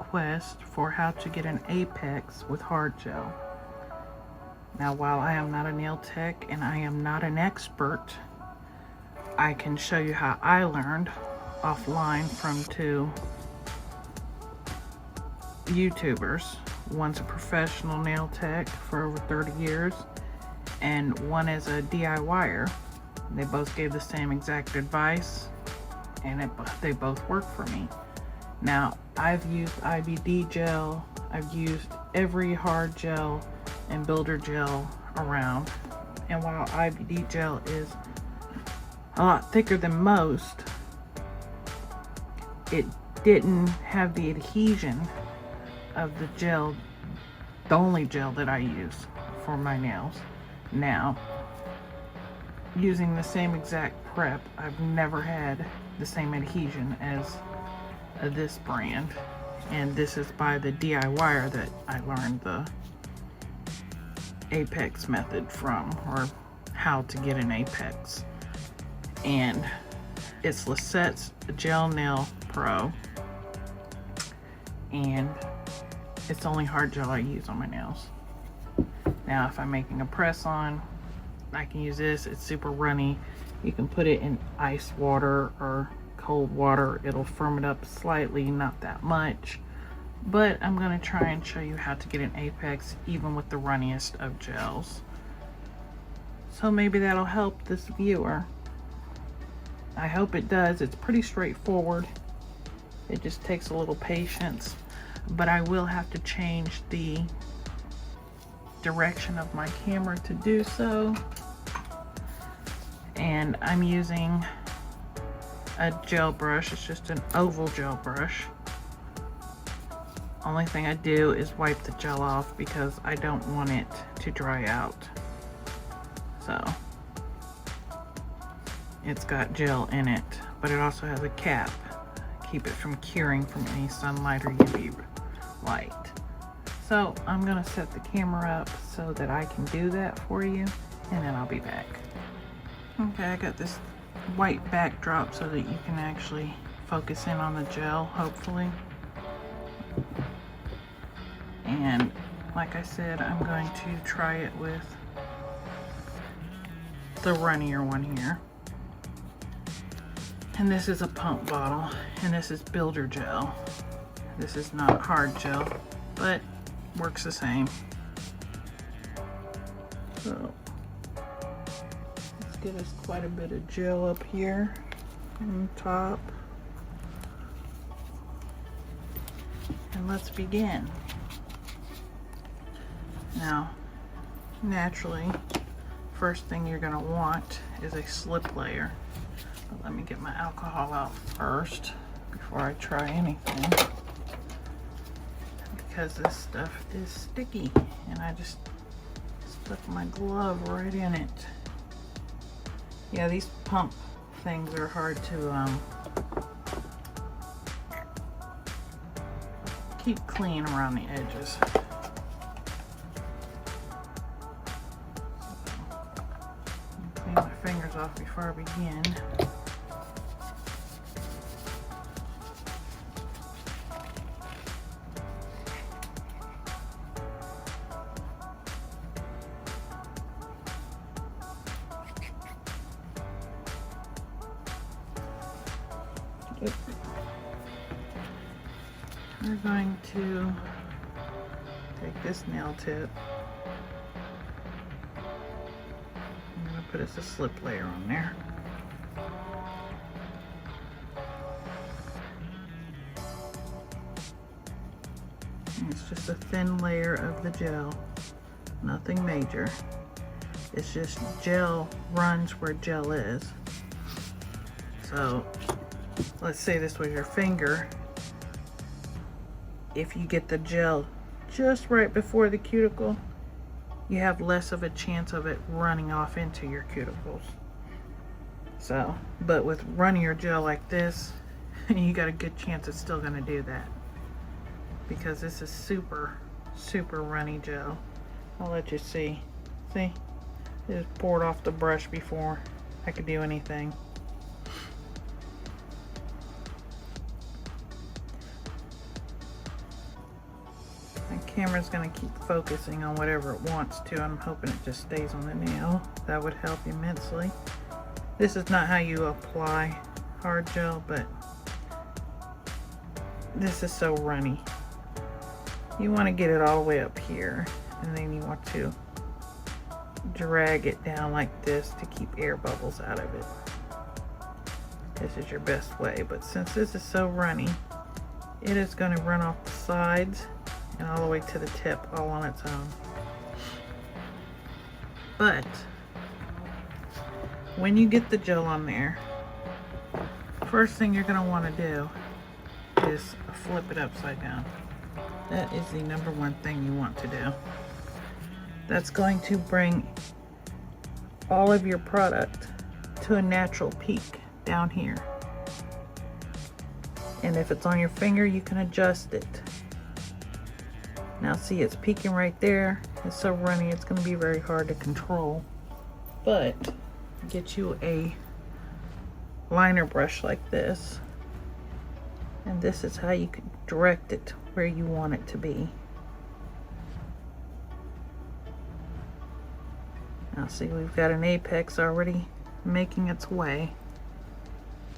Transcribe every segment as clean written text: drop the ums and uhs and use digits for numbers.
request for how to get an apex with hard gel. Now, while I am not a nail tech and I am not an expert, I can show you how I learned offline from two YouTubers. One's a professional nail tech for over 30 years, and one is a DIYer. They both gave the same exact advice, and they both work for me. Now, I've used IBD gel, I've used every hard gel and builder gel around, and while IBD gel is a lot thicker than most, it didn't have the adhesion of the gel, the only gel that I use for my nails. Now, using the same exact prep, I've never had the same adhesion as this brand, and this is by the DIYer that I learned the apex method from, or how to get an apex. And it's Lisette's Gel Nail Pro, and it's the only hard gel I use on my nails. Now, if I'm making a press on, I can use this. It's super runny. You can put it in ice water or cold water. It'll firm it up slightly, not that much. But I'm going to try and show you how to get an apex even with the runniest of gels. So maybe that'll help this viewer. I hope it does. It's pretty straightforward. It just takes a little patience. But I will have to change the direction of my camera to do so. And I'm using a gel brush. It's just an oval gel brush. Only thing I do is wipe the gel off because I don't want it to dry out. So it's got gel in it, but it also has a cap. Keep it from curing from any sunlight or UV light. So I'm gonna set the camera up so that I can do that for you, and then I'll be back. Okay, I got this white backdrop so that you can actually focus in on the gel, hopefully. And like I said, I'm going to try it with the runnier one here. And this is a pump bottle, and this is builder gel. This is not hard gel, but works the same. So let's get us quite a bit of gel up here on top. And let's begin. Now, naturally, first thing you're gonna want is a slip layer. But let me get my alcohol out first before I try anything, because this stuff is sticky and I just stuck my glove right in it. Yeah, these pump things are hard to keep clean around the edges. Clean my fingers off before I begin. We're going to take this nail tip. I'm going to put us a slip layer on there. And it's just a thin layer of the gel, nothing major. It's just gel runs where gel is. So let's say this was your finger. If you get the gel just right before the cuticle, you have less of a chance of it running off into your cuticles. So, but with runnier gel like this, you got a good chance it's still gonna do that, because this is super runny gel. I'll let you see. See? It just poured off the brush before I could do anything. My camera's gonna keep focusing on whatever it wants to. I'm hoping it just stays on the nail. That would help immensely. This is not how you apply hard gel, but this is so runny. You want to get it all the way up here, and then you want to drag it down like this to keep air bubbles out of it. This is your best way, but since this is so runny, it is going to run off the sides and all the way to the tip all on its own. But when you get the gel on there, first thing you're going to want to do is flip it upside down. That is the number one thing you want to do. That's going to bring all of your product to a natural peak down here. And if it's on your finger, you can adjust it. Now see, it's peaking right there. It's so runny, it's going to be very hard to control. But get you a liner brush like this, and this is how you can direct it where you want it to be. Now see, we've got an apex already making its way.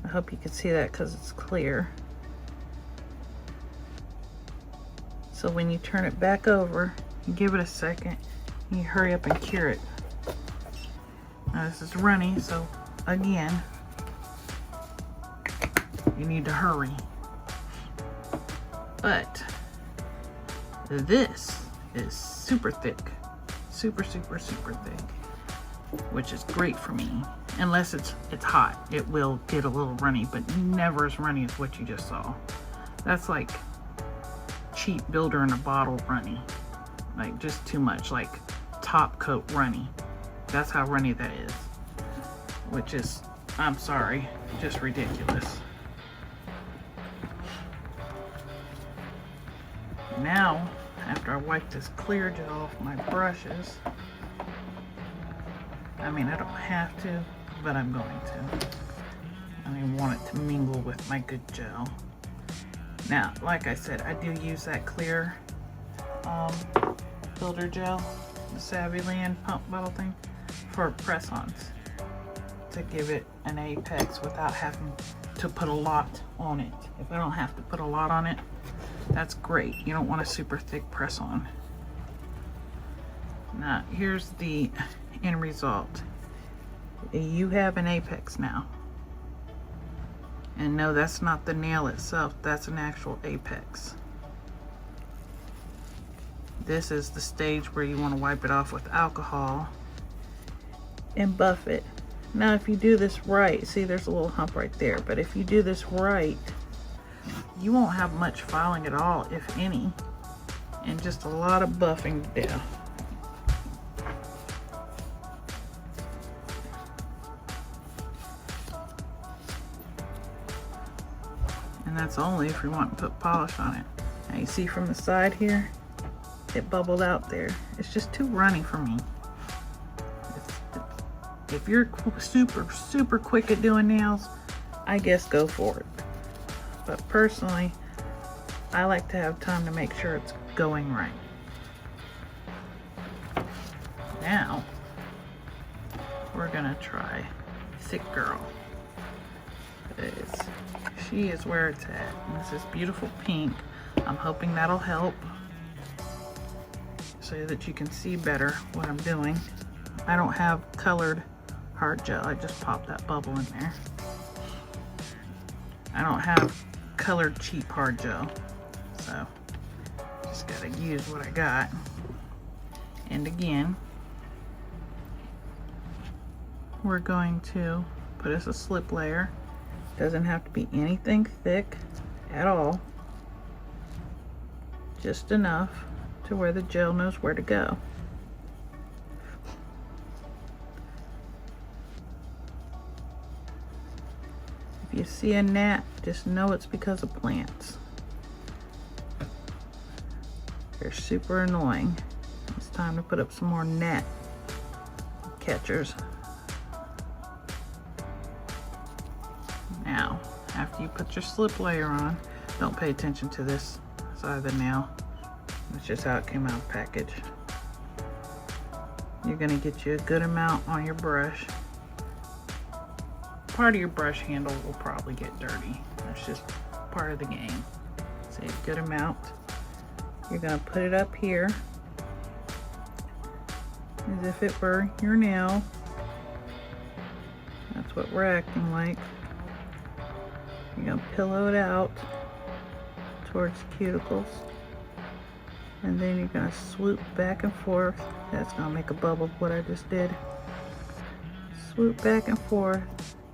I hope you can see that because it's clear. So when you turn it back over, you give it a second, and you hurry up and cure it. Now this is runny, so again, you need to hurry. But this is super thick, super thick, which is great for me. Unless it's hot, it will get a little runny, but never as runny as what you just saw. That's like cheap builder in a bottle runny, like just too much, like top coat runny. That's how runny that is, which is, I'm sorry, just ridiculous. Now, after I wipe this clear gel off my brushes, I mean, I don't have to, but I'm going to. I want it to mingle with my good gel. Now, like I said, I do use that clear builder gel, the Savvy Land pump bottle thing, for press-ons, to give it an apex without having to put a lot on it. If I don't have to put a lot on it, that's great. You don't want a super thick press-on. Now, here's the end result. You have an apex now. And no, that's not the nail itself, that's an actual apex. This is the stage where you want to wipe it off with alcohol and buff it. Now if you do this right, see there's a little hump right there, but if you do this right, you won't have much filing at all, if any, and just a lot of buffing to do. And that's only if you want to put polish on it. Now you see from the side here, it bubbled out there. It's just too runny for me. If you're super quick at doing nails, I guess go for it. But personally, I like to have time to make sure it's going right. Now, we're gonna try Thick Girl. She is where it's at. And this is beautiful pink. I'm hoping that'll help so that you can see better what I'm doing. I don't have colored hard gel. I just popped that bubble in there. I don't have colored cheap hard gel, so just gotta use what I got. And again, we're going to put us a slip layer. Doesn't have to be anything thick at all, just enough to where the gel knows where to go. If you see a gnat, just know it's because of plants. They're super annoying. It's time to put up some more gnat catchers. Now, after you put your slip layer on, don't pay attention to this side of the nail. That's just how it came out of the package. You're gonna get you a good amount on your brush. Part of your brush handle will probably get dirty. That's just part of the game. Say a good amount. You're gonna put it up here as if it were your nail. That's what we're acting like. You're gonna pillow it out towards the cuticles. And then you're gonna swoop back and forth. That's gonna make a bubble, what I just did. Swoop back and forth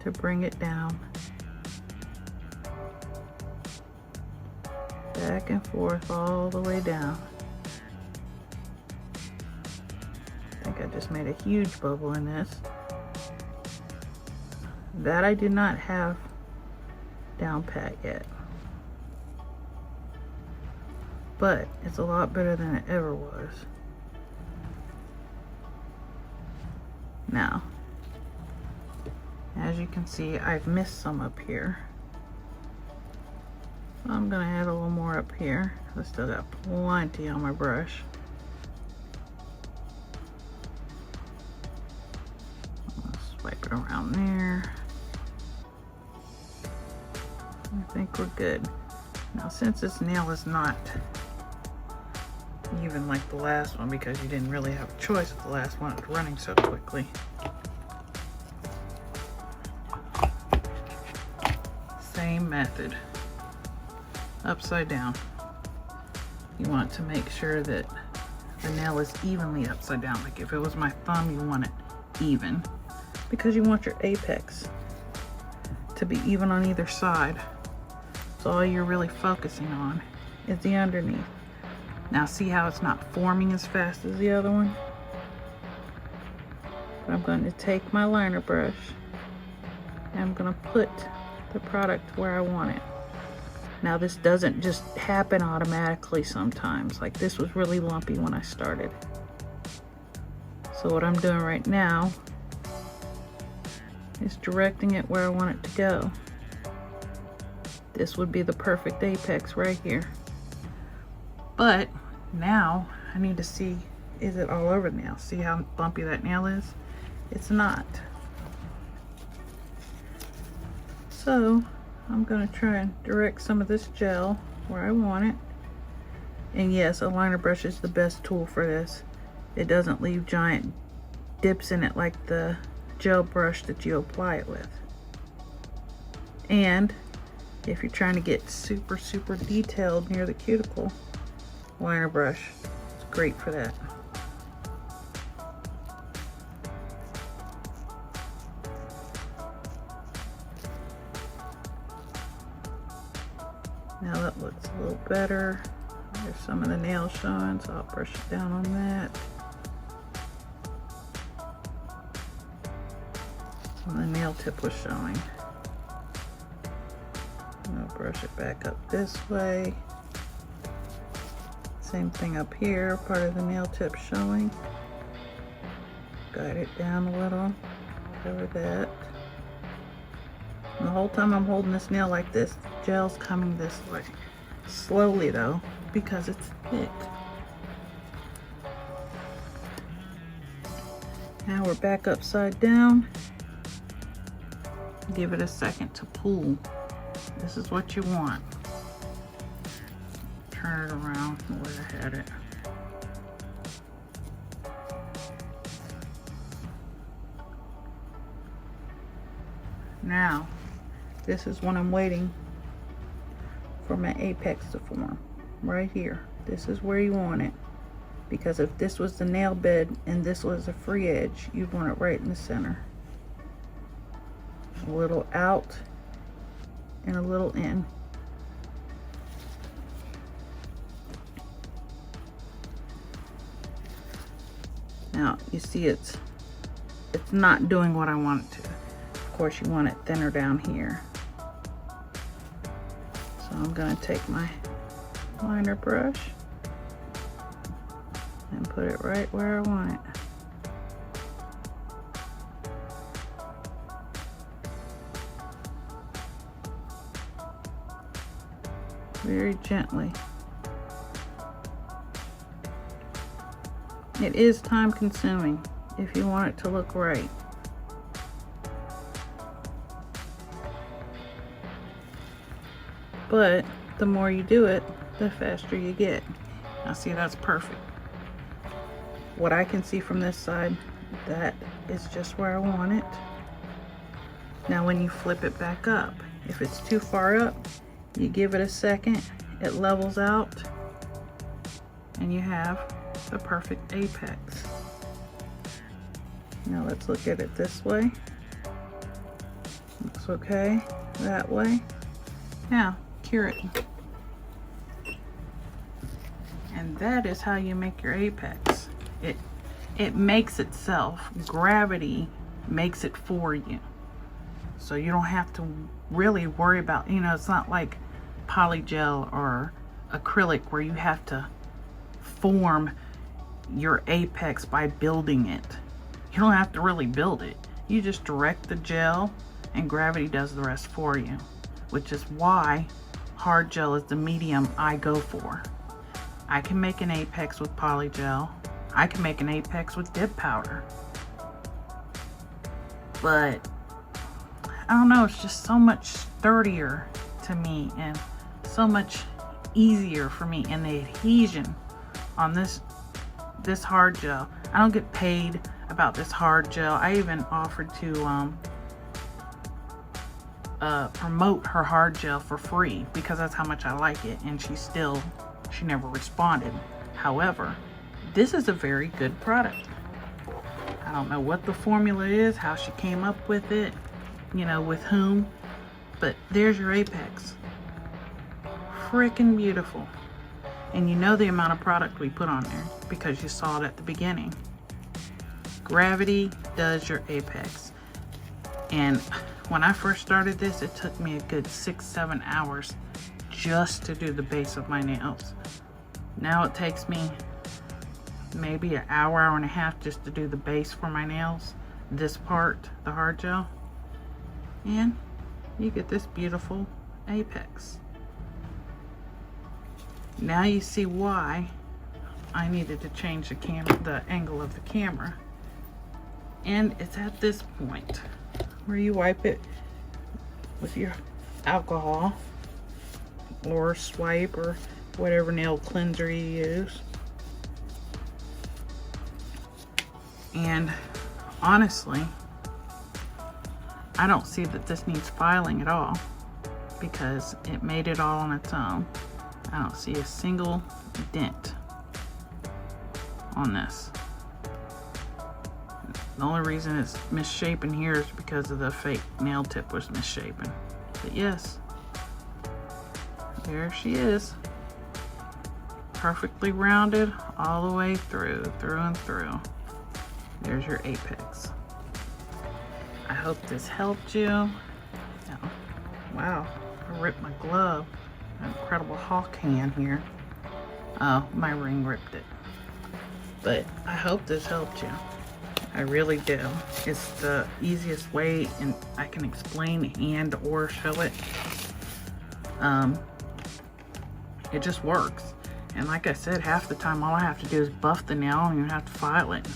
to bring it down. Back and forth all the way down. I think I just made a huge bubble in this. That I did not have down pat yet. But it's a lot better than it ever was. Now, as you can see, I've missed some up here. So I'm gonna add a little more up here. I still got plenty on my brush. I'll swipe it around there. I think we're good. Now, since this nail is not even like the last one, because you didn't really have a choice with the last one, it's running so quickly. Same method. Upside down. You want to make sure that the nail is evenly upside down. Like if it was my thumb, you want it even, because you want your apex to be even on either side. So all you're really focusing on is the underneath. Now see how it's not forming as fast as the other one? But I'm going to take my liner brush and I'm going to put the product where I want it. Now this doesn't just happen automatically sometimes. Like this was really lumpy when I started. So what I'm doing right now is directing it where I want it to go. This would be the perfect apex right here. But now I need to see, is it all over the nail? See how bumpy that nail is? It's not. So I'm gonna try and direct some of this gel where I want it. And yes, a liner brush is the best tool for this. It doesn't leave giant dips in it like the gel brush that you apply it with. And if you're trying to get super, super detailed near the cuticle, liner brush is great for that. Now that looks a little better. There's some of the nails showing, so I'll brush it down on that. And the nail tip was showing. I'll brush it back up this way. Same thing up here, part of the nail tip showing. Guide it down a little, cover that. And the whole time I'm holding this nail like this, gel's coming this way. Slowly though, because it's thick. Now we're back upside down. Give it a second to pool. This is what you want. Turn it around the way I had it. Now, this is when I'm waiting for my apex to form. Right here. This is where you want it. Because if this was the nail bed and this was a free edge, you'd want it right in the center. A little out and a little in. Now you see it's not doing what I want it to. Of course you want it thinner down here. So I'm going to take my liner brush and put it right where I want it. Very gently. It is time consuming if you want it to look right. But the more you do it, the faster you get. Now see, that's perfect. What I can see from this side, that is just where I want it. Now when you flip it back up, if it's too far up, you give it a second, it levels out, and you have the perfect apex. Now let's look at it this way. Looks okay. That way. Now, cure it. And that is how you make your apex. It makes itself. Gravity makes it for you. So you don't have to really worry about, you know, it's not like polygel or acrylic where you have to form your apex by building it. You don't have to really build it. You just direct the gel and gravity does the rest for you, which is why hard gel is the medium I go for. I can make an apex with polygel. I can make an apex with dip powder. But I don't know, it's just so much sturdier to me and so much easier for me. And the adhesion on this hard gel, I don't get paid about this hard gel. I even offered to promote her hard gel for free because that's how much I like it, and she never responded. However, this is a very good product. I don't know what the formula is, how she came up with it, you know, with whom, but there's your apex. Freaking beautiful. And you know the amount of product we put on there because you saw it at the beginning. Gravity does your apex. And when I first started this, it took me a good 6-7 hours just to do the base of my nails. Now it takes me maybe an hour and a half just to do the base for my nails. This part, the hard gel. And you get this beautiful apex. Now you see why I needed to change the angle of the camera. And it's at this point where you wipe it with your alcohol or swipe or whatever nail cleanser you use. And honestly, I don't see that this needs filing at all because it made it all on its own. I don't see a single dent on this. The only reason it's misshapen here is because of the fake nail tip was misshapen. But yes, there she is. Perfectly rounded all the way through and through. There's your apex. I hope this helped you. Oh, wow, I ripped my glove. An Incredible Hulk hand here. Oh, my ring ripped it. But I hope this helped you. I really do. It's the easiest way, and I can explain and or show it. It just works. And like I said, half the time all I have to do is buff the nail. I don't even have to file it.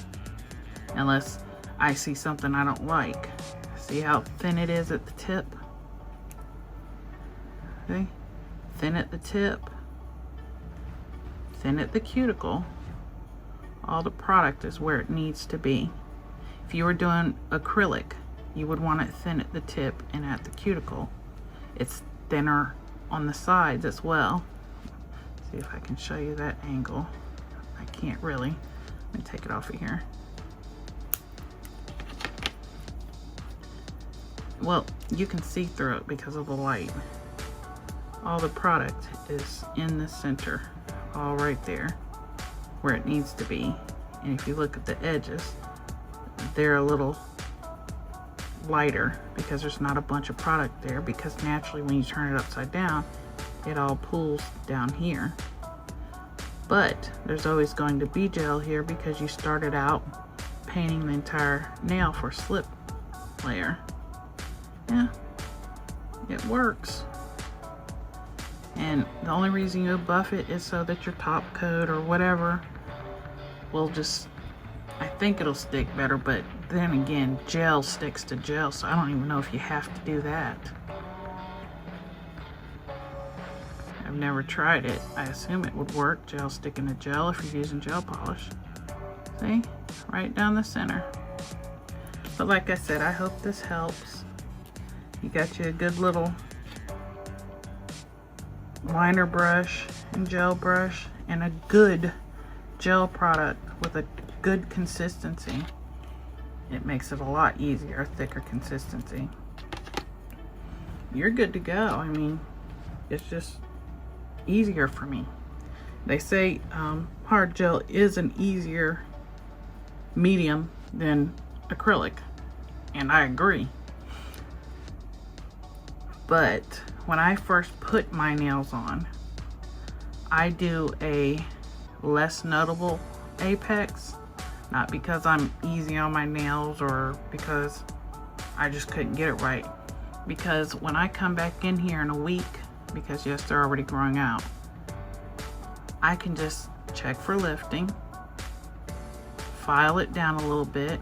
Unless I see something I don't like. See how thin it is at the tip? See? Thin at the tip. Thin at the cuticle. All the product is where it needs to be. If you were doing acrylic, you would want it thin at the tip and at the cuticle. It's thinner on the sides as well. See if I can show you that angle. I can't really. Let me take it off of here. Well, you can see through it because of the light. All the product is in the center, all right there, where it needs to be. And if you look at the edges, they're a little lighter because there's not a bunch of product there, because naturally when you turn it upside down, it all pools down here. But there's always going to be gel here because you started out painting the entire nail for slip layer. Yeah, it works. And the only reason you buff it is so that your top coat or whatever will just, I think it'll stick better, but then again, gel sticks to gel, so I don't even know if you have to do that. I've never tried it. I assume it would work, gel sticking to gel, if you're using gel polish. See? Right down the center. But like I said, I hope this helps. You got you a good little liner brush and gel brush and a good gel product with a good consistency. It makes it a lot easier, thicker consistency. You're good to go. I mean, it's just easier for me. They say hard gel is an easier medium than acrylic, and I agree. But when I first put my nails on, I do a less notable apex, not because I'm easy on my nails or because I just couldn't get it right, because when I come back in here in a week, because yes, they're already growing out, I can just check for lifting, file it down a little bit,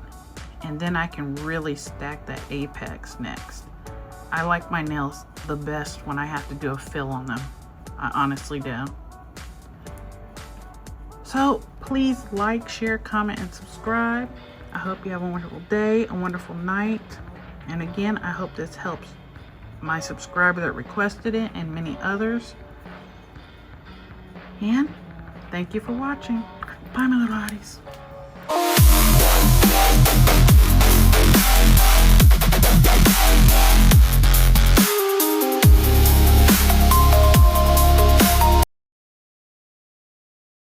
and then I can really stack that apex next. I like my nails the best when I have to do a fill on them. I honestly do. So please like, share, comment, and subscribe. I hope you have a wonderful day, a wonderful night. And again, I hope this helps my subscriber that requested it and many others. And thank you for watching. Bye, my little hotties.